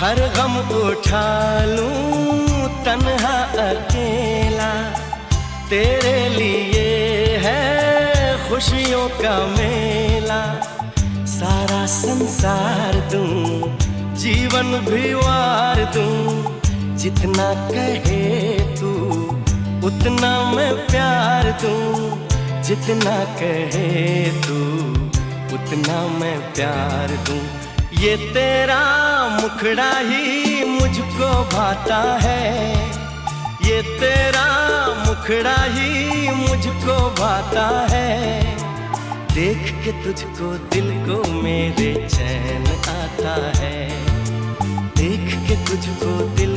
हर गम उठा लूं तन्हा अकेला, तेरे लिए है खुशियों का मेला। सारा संसार दूं, जीवन भी वार दूं, जितना कहे तू उतना मैं प्यार दूं। जितना कहे तू उतना मैं प्यार दूं। ये तेरा मुखड़ा ही मुझको भाता है, ये तेरा मुखड़ा ही मुझको भाता है। देख के तुझको दिल को मेरे चैन आता है, देख के तुझको दिल